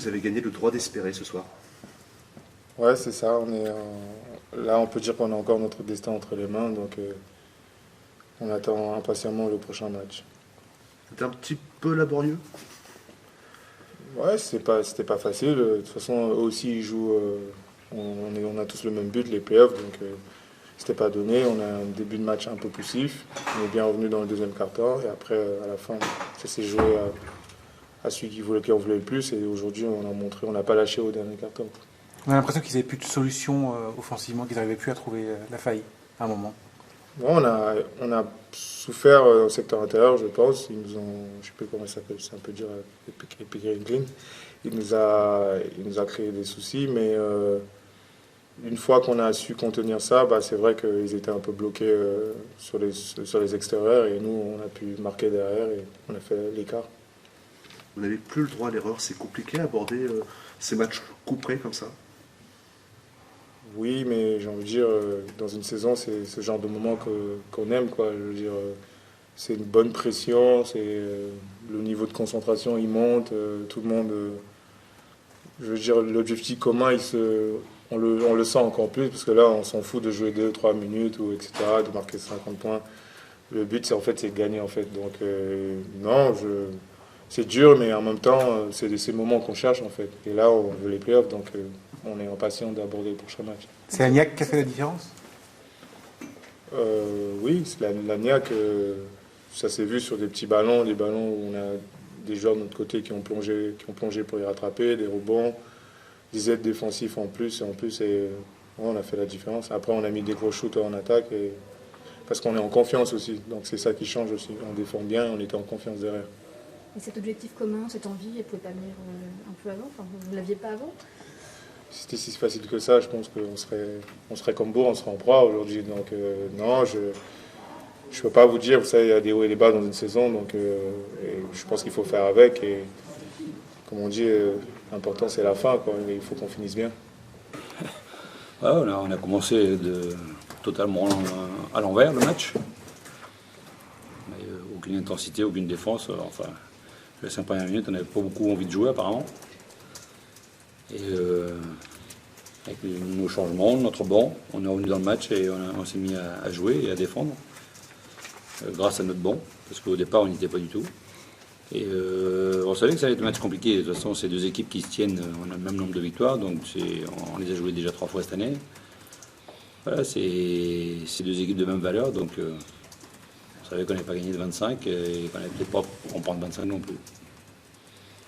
vous avez gagné le droit d'espérer ce soir. Ouais, c'est ça. Là, on peut dire qu'on a encore notre destin entre les mains, donc on attend impatiemment le prochain match. C'était un petit peu laborieux. Ouais, c'était pas facile. De toute façon, eux aussi, ils jouent. On a tous le même but, les playoffs, donc c'était pas donné. On a un début de match un peu poussif. On est bien revenu dans le deuxième quart-temps, et après, à la fin, ça s'est joué à celui qui en voulait le plus. Et aujourd'hui, on a montré, on n'a pas lâché au dernier quart-temps. On a l'impression qu'ils n'avaient plus de solution offensivement, qu'ils n'arrivaient plus à trouver la faille à un moment. Ouais, on a souffert au secteur intérieur, je pense. Ils nous ont, je sais plus comment ça s'appelle, c'est un peu dur, Epic Green. Il nous a créé des soucis, mais une fois qu'on a su contenir ça, c'est vrai qu'ils étaient un peu bloqués sur les extérieurs et nous, on a pu marquer derrière et on a fait l'écart. Vous n'avez plus le droit à l'erreur. C'est compliqué à aborder ces matchs couperés comme ça. Oui, mais j'ai envie de dire, dans une saison, c'est ce genre de moment qu'on aime, quoi. Je veux dire, c'est une bonne pression, le niveau de concentration, il monte, tout le monde. Je veux dire, l'objectif commun, on le sent encore plus, parce que là, on s'en fout de jouer 2-3 minutes, etc., de marquer 50 points. Le but, c'est de gagner, en fait. Donc, non, c'est dur, mais en même temps, c'est ces moments qu'on cherche, en fait. Et là, on veut les playoffs, donc on est impatient d'aborder le prochain match. C'est Agnac qui a fait la différence? Oui, c'est l'Agnac, ça s'est vu sur des petits ballons, des ballons où on a des joueurs de notre côté qui ont plongé pour y rattraper, des rebonds, des aides défensifs en plus, on a fait la différence. Après, on a mis des gros shoots en attaque, parce qu'on est en confiance aussi, donc c'est ça qui change aussi. On défend bien, on était en confiance derrière. Et cet objectif commun, cette envie, elle ne pouvait pas venir un peu avant? Enfin, vous ne l'aviez pas avant? Si c'était si facile que ça, je pense qu'on serait comme Bourg, on serait en proie aujourd'hui. Donc non, je ne peux pas vous dire, vous savez, il y a des hauts et des bas dans une saison, donc je pense qu'il faut faire avec. Et comme on dit, l'important c'est la fin, quoi. Il faut qu'on finisse bien. Ouais, on a commencé totalement à l'envers le match. Aucune intensité, aucune défense. Enfin, les 5 premières minutes, on n'avait pas beaucoup envie de jouer apparemment. Et avec nos changements, notre banc, on est revenu dans le match et on s'est mis à jouer et à défendre grâce à notre banc, parce qu'au départ on n'y était pas du tout. Et on savait que ça allait être un match compliqué. De toute façon, c'est deux équipes qui se tiennent, on a le même nombre de victoires, donc on les a joués déjà 3 fois cette année. Voilà, c'est deux équipes de même valeur, donc on savait qu'on n'avait pas gagné de 25 et qu'on n'allait peut-être pas en prendre 25 non plus.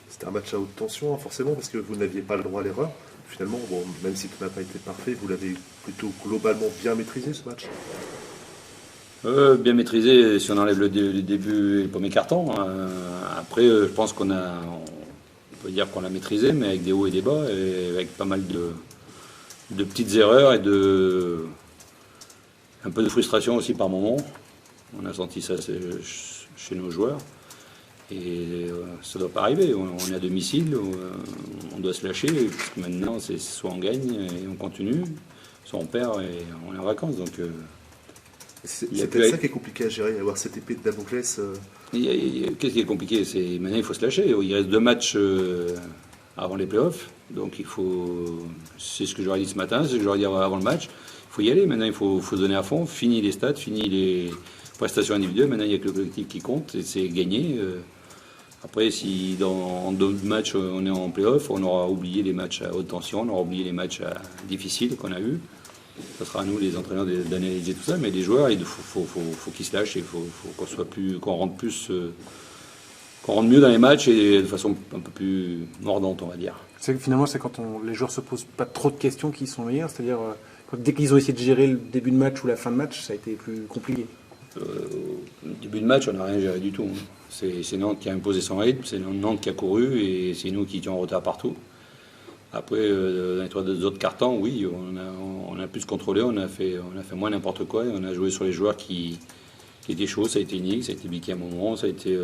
C'était un match à haute tension, hein, forcément, parce que vous n'aviez pas le droit à l'erreur. Finalement, bon, même si tout n'a pas été parfait, vous l'avez plutôt globalement bien maîtrisé, ce match. Bien maîtrisé si on enlève le début et le premier carton. Après, je pense on peut dire qu'on l'a maîtrisé, mais avec des hauts et des bas, et avec pas mal de petites erreurs et un peu de frustration aussi par moment. On a senti ça chez nos joueurs. Et ça ne doit pas arriver. On est à domicile, on doit se lâcher. Parce que maintenant, c'est soit on gagne et on continue, soit on perd et on est en vacances. Donc, c'est peut-être ça qui est compliqué à gérer, avoir cette épée de Damoclès. Qu'est-ce qui est compliqué? Maintenant, il faut se lâcher. Il reste 2 matchs avant les playoffs. Donc, c'est ce que je leur ai dit ce matin, c'est ce que je leur ai dit avant le match. Il faut y aller. Maintenant, il faut donner à fond. Fini les stats, fini les prestations individuelles. Maintenant, il n'y a que le collectif qui compte et c'est gagner. Après, si dans 2 matchs on est en play-off, on aura oublié les matchs à haute tension, on aura oublié les matchs difficiles qu'on a eus. Ce sera à nous, les entraîneurs, d'analyser tout ça. Mais les joueurs, il faut qu'ils se lâchent. Il faut qu'on rentre mieux dans les matchs et de façon un peu plus mordante, on va dire. Finalement, c'est quand les joueurs se posent pas trop de questions qu'ils sont meilleurs. C'est-à-dire, dès qu'ils ont essayé de gérer le début de match ou la fin de match, ça a été plus compliqué. Début de match, on n'a rien géré du tout. C'est Nantes qui a imposé son rythme, c'est Nantes qui a couru et c'est nous qui étions en retard partout. Après, dans les 3 autres cartons, oui, on a plus contrôlé, on a fait moins n'importe quoi et on a joué sur les joueurs qui étaient chauds. Ça a été Nick, ça a été Bicky à un moment, ça a été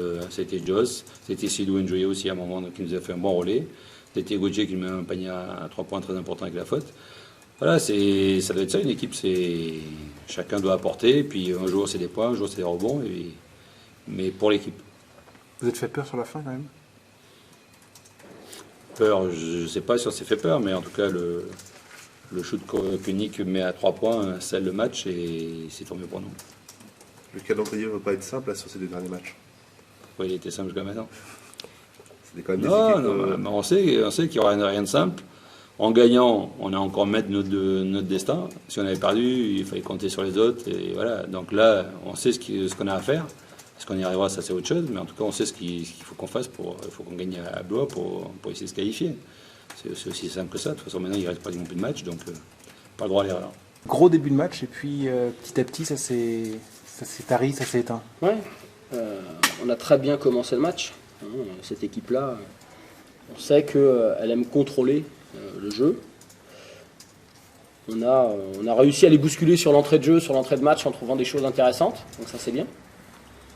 Joss, ça a été Sidou Njoye aussi à un moment qui nous a fait un bon relais. Ça a été Gauthier qui nous met un panier à 3 points très important avec la faute. Voilà, ça doit être ça une équipe, chacun doit apporter, puis un jour c'est des points, un jour c'est des rebonds, mais pour l'équipe. Vous êtes fait peur sur la fin quand même? peur, je ne sais pas si on s'est fait peur, mais en tout cas, le shoot que Nick met à 3 points scelle le match et c'est tant mieux pour nous. Le calendrier ne va pas être simple là, sur ces 2 derniers matchs. Pourquoi il était simple jusqu'à maintenant? C'était quand même des Non, équipes. non, mais on sait qu'il n'y aura rien de simple. En gagnant, on a encore maître notre destin. Si on avait perdu, il fallait compter sur les autres. Et voilà. Donc là, on sait ce qu'on a à faire. Est-ce qu'on y arrivera, ça c'est autre chose. Mais en tout cas, on sait ce qu'il faut qu'on fasse. Il faut qu'on gagne à Blois pour essayer de se qualifier. C'est aussi simple que ça. De toute façon, maintenant, il ne reste pratiquement plus de match. Donc, pas le droit à l'erreur. Gros début de match, et puis petit à petit, ça s'est tari, ça s'est éteint. Ouais. On a très bien commencé le match. Cette équipe-là, on sait qu'elle aime contrôler le jeu. On a réussi à les bousculer sur l'entrée de jeu, sur l'entrée de match en trouvant des choses intéressantes. Donc ça c'est bien.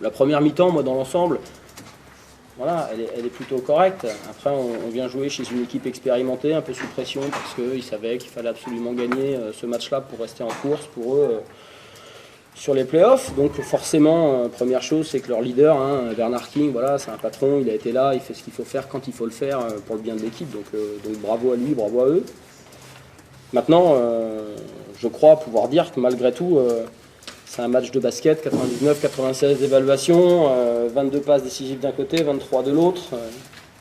La première mi-temps, moi dans l'ensemble, voilà, elle est plutôt correcte. Après on vient jouer chez une équipe expérimentée, un peu sous pression, parce qu'ils savaient qu'il fallait absolument gagner ce match-là pour rester en course pour eux. Sur les playoffs, donc forcément, première chose, c'est que leur leader, Bernard King, voilà, c'est un patron, il a été là, il fait ce qu'il faut faire quand il faut le faire pour le bien de l'équipe, donc bravo à lui, bravo à eux. Maintenant, je crois pouvoir dire que malgré tout, c'est un match de basket, 99-96 d'évaluation, 22 passes décisives d'un côté, 23 de l'autre.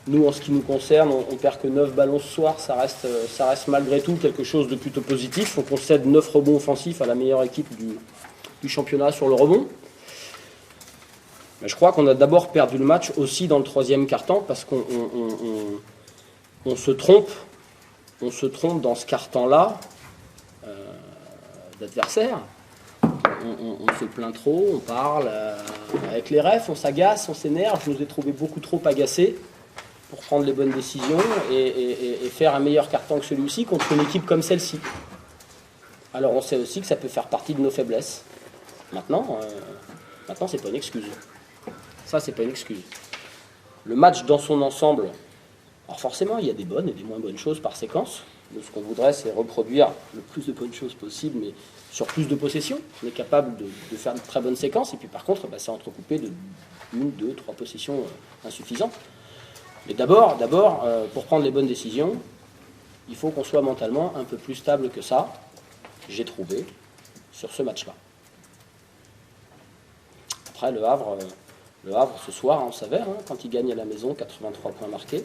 Nous, en ce qui nous concerne, on perd que 9 ballons ce soir, ça reste malgré tout quelque chose de plutôt positif. On concède 9 rebonds offensifs à la meilleure équipe du championnat sur le rebond. Mais je crois qu'on a d'abord perdu le match aussi dans le 3e quart-temps parce qu'on se trompe dans ce quart-temps-là d'adversaire. On se plaint trop, on parle avec les refs, on s'agace, on s'énerve. Je nous ai trouvé beaucoup trop agacés pour prendre les bonnes décisions et faire un meilleur quart-temps que celui-ci contre une équipe comme celle-ci. Alors on sait aussi que ça peut faire partie de nos faiblesses. Maintenant, c'est pas une excuse. Ça, c'est pas une excuse. Le match dans son ensemble, alors forcément, il y a des bonnes et des moins bonnes choses par séquence. Nous, ce qu'on voudrait, c'est reproduire le plus de bonnes choses possible, mais sur plus de possessions. On est capable de faire de très bonnes séquences, et puis par contre, c'est entrecoupé de 1, 2, 3 possessions insuffisantes. Mais d'abord, pour prendre les bonnes décisions, il faut qu'on soit mentalement un peu plus stable que ça, j'ai trouvé, sur ce match-là. Après, le Havre, ce soir, on savait, quand ils gagnent à la maison, 83 points marqués,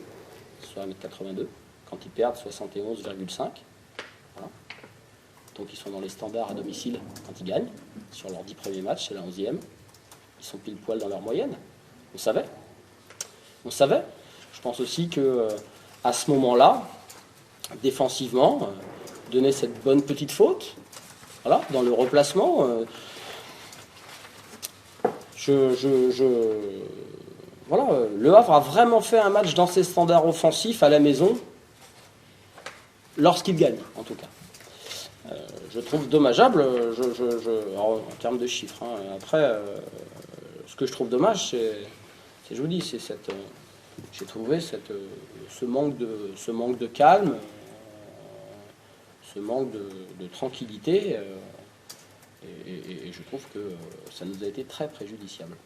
soit 1m82. Quand ils perdent, 71,5. Voilà. Donc ils sont dans les standards à domicile quand ils gagnent. Sur leurs 10 premiers matchs, c'est la 11e. Ils sont pile poil dans leur moyenne. On savait. Je pense aussi qu'à ce moment-là, défensivement, donner cette bonne petite faute, voilà, dans le replacement... Voilà, le Havre a vraiment fait un match dans ses standards offensifs à la maison, lorsqu'il gagne, en tout cas. Je trouve dommageable, en termes de chiffres. Après, ce que je trouve dommage, c'est je vous dis, c'est j'ai trouvé ce manque de calme, ce manque de tranquillité. Et je trouve que ça nous a été très préjudiciable.